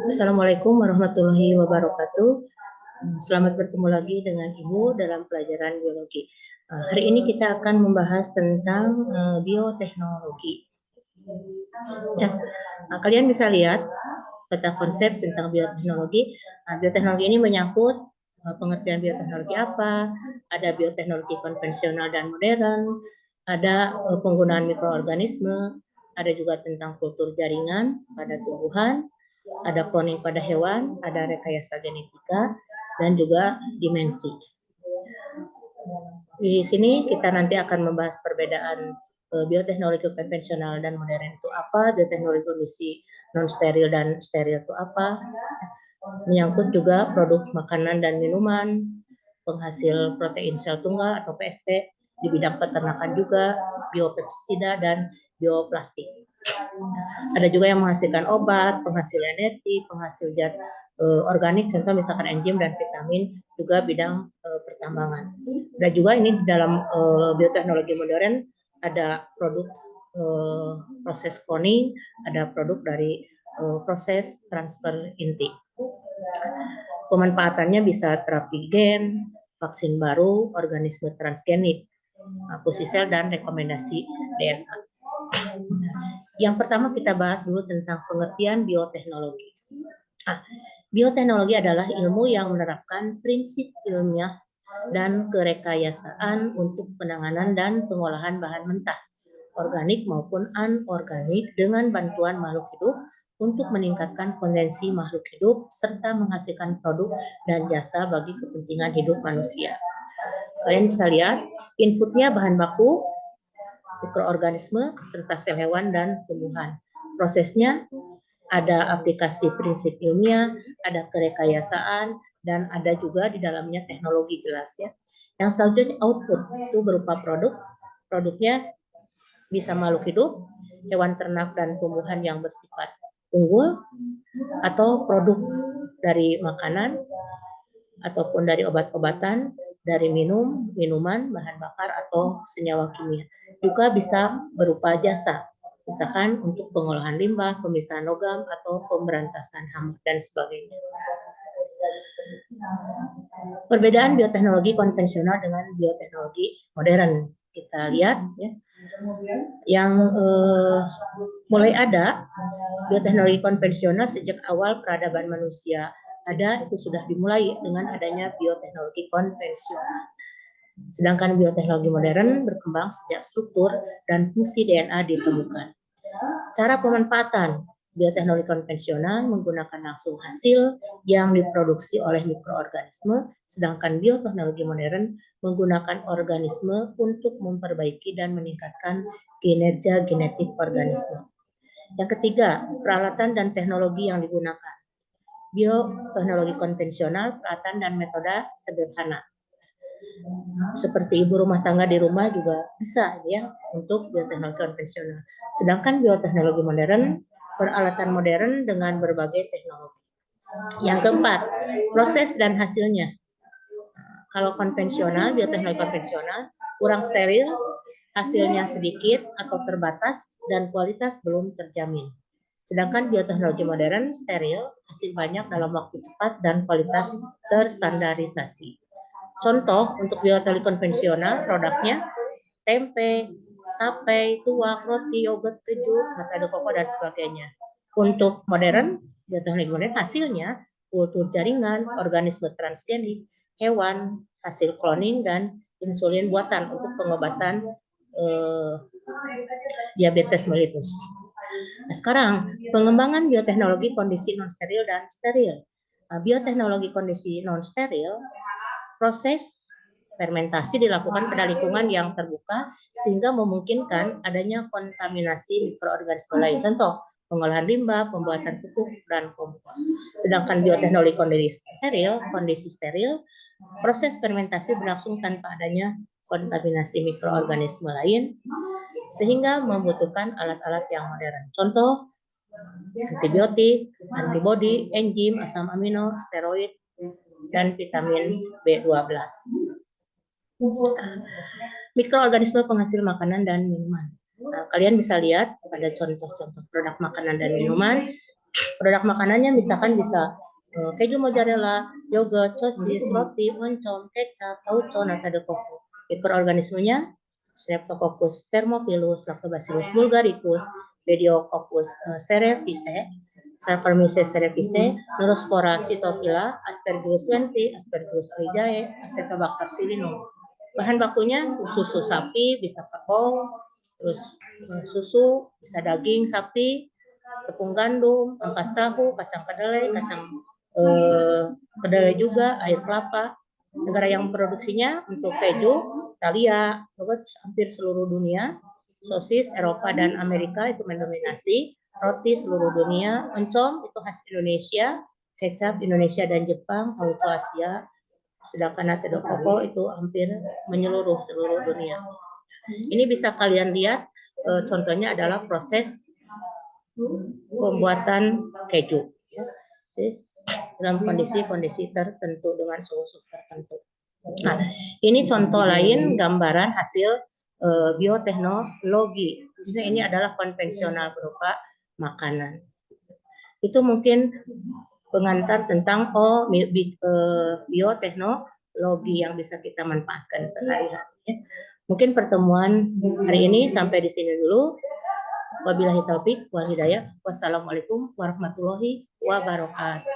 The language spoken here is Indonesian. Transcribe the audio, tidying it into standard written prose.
Assalamualaikum warahmatullahi wabarakatuh. Selamat bertemu lagi dengan Ibu dalam pelajaran biologi. Hari ini kita akan membahas tentang bioteknologi. Ya, kalian bisa lihat peta konsep tentang bioteknologi. Bioteknologi ini menyangkut pengertian bioteknologi apa, ada bioteknologi konvensional dan modern, ada penggunaan mikroorganisme, ada juga tentang kultur jaringan pada tumbuhan, ada cloning pada hewan, ada rekayasa genetika, dan juga dimensi. Di sini kita nanti akan membahas perbedaan bioteknologi konvensional dan modern itu apa, bioteknologi kondisi non steril dan steril itu apa, menyangkut juga produk makanan dan minuman, penghasil protein sel tunggal atau PST, di bidang peternakan juga, biopestisida dan bioplastik. Ada juga yang menghasilkan obat, penghasil energi, penghasil zat organik, contoh misalkan enzim dan vitamin, juga bidang pertambangan. Dan juga ini dalam bioteknologi modern ada produk proses cloning, ada produk dari proses transfer inti. Pemanfaatannya bisa terapi gen, vaksin baru, organisme transgenik, fusi sel, dan rekomendasi DNA. Yang pertama kita bahas dulu tentang pengertian bioteknologi. Bioteknologi adalah ilmu yang menerapkan prinsip ilmiah dan kerekayasaan untuk penanganan dan pengolahan bahan mentah, organik maupun anorganik, dengan bantuan makhluk hidup untuk meningkatkan potensi makhluk hidup serta menghasilkan produk dan jasa bagi kepentingan hidup manusia. Kalian bisa lihat inputnya bahan baku, mikroorganisme, serta sel hewan dan tumbuhan. Prosesnya ada aplikasi prinsip ilmiah, ada kerekayasaan, dan ada juga di dalamnya teknologi jelas ya. Yang selanjutnya output itu berupa produk. Produknya bisa makhluk hidup, hewan ternak dan tumbuhan yang bersifat unggul, atau produk dari makanan, ataupun dari obat-obatan, dari minuman, bahan bakar, atau senyawa kimia. Juga bisa berupa jasa, misalkan untuk pengolahan limbah, pemisahan logam, atau pemberantasan hama, dan sebagainya. Perbedaan bioteknologi konvensional dengan bioteknologi modern. Kita lihat ya. Yang mulai ada bioteknologi konvensional sejak awal peradaban manusia ada, itu sudah dimulai dengan adanya bioteknologi konvensional. Sedangkan bioteknologi modern berkembang sejak struktur dan fungsi DNA ditemukan. Cara pemanfaatan bioteknologi konvensional menggunakan langsung hasil yang diproduksi oleh mikroorganisme, sedangkan bioteknologi modern menggunakan organisme untuk memperbaiki dan meningkatkan kinerja genetik organisme. Yang ketiga, peralatan dan teknologi yang digunakan. Bioteknologi konvensional, peralatan dan metode sederhana. Seperti ibu rumah tangga di rumah juga bisa ya untuk bioteknologi konvensional. Sedangkan bioteknologi modern, peralatan modern dengan berbagai teknologi. Yang keempat, proses dan hasilnya. Kalau konvensional, bioteknologi konvensional kurang steril, hasilnya sedikit atau terbatas, dan kualitas belum terjamin. Sedangkan bioteknologi modern steril, hasil banyak dalam waktu cepat, dan kualitas terstandarisasi. Contoh untuk bioteknologi konvensional, produknya tempe, tape, tuak, roti, yogurt, keju, matado koko, dan sebagainya. Untuk modern, bioteknologi modern hasilnya kultur jaringan, organisme transgenik, hewan, hasil cloning, dan insulin buatan untuk pengobatan diabetes mellitus. Nah, sekarang pengembangan bioteknologi kondisi non steril dan steril. Bioteknologi kondisi non steril, proses fermentasi dilakukan pada lingkungan yang terbuka sehingga memungkinkan adanya kontaminasi mikroorganisme lain. Contoh, pengolahan limbah, pembuatan pupuk, dan kompos. Sedangkan bioteknologi kondisi steril, proses fermentasi berlangsung tanpa adanya kontaminasi mikroorganisme lain sehingga membutuhkan alat-alat yang modern. Contoh, antibiotik, antibodi, enzim, asam amino, steroid, dan vitamin B12. Mikroorganisme penghasil makanan dan minuman. Nah, kalian bisa lihat pada contoh-contoh produk makanan dan minuman. Produk makanannya misalkan bisa keju mozzarella, yogurt, sosis, roti, oncom, kecap, tauco, nata de coco. Mikroorganismenya Streptococcus thermophilus, Lactobacillus bulgaricus, Pediococcus cerevisiae, Saccharomyces cerevisiae, Neurospora cytophila, Aspergillus wenti, Aspergillus oryzae, Acetobacter psillinum. Bahan bakunya susu sapi, bisa kerbau, terus susu, bisa daging sapi, tepung gandum, ampas tahu, kacang kedelai, kacang kedelai juga, air kelapa. Negara yang memproduksinya untuk keju, Italia, hampir seluruh dunia, sosis Eropa dan Amerika itu mendominasi, roti seluruh dunia, oncom itu khas Indonesia, kecap Indonesia dan Jepang, tauco Asia, sedangkan nata de coco itu hampir menyeluruh seluruh dunia. Ini bisa kalian lihat, contohnya adalah proses pembuatan keju. Dalam kondisi-kondisi tertentu dengan suhu tertentu. Nah, ini contoh lain gambaran hasil bioteknologi. Maksudnya ini adalah konvensional berupa makanan. Itu mungkin pengantar tentang bioteknologi yang bisa kita manfaatkan sehari-hari. Mungkin pertemuan hari ini sampai di sini dulu. Wabillahi taufik wal hidayah. Wassalamualaikum warahmatullahi wabarakatuh.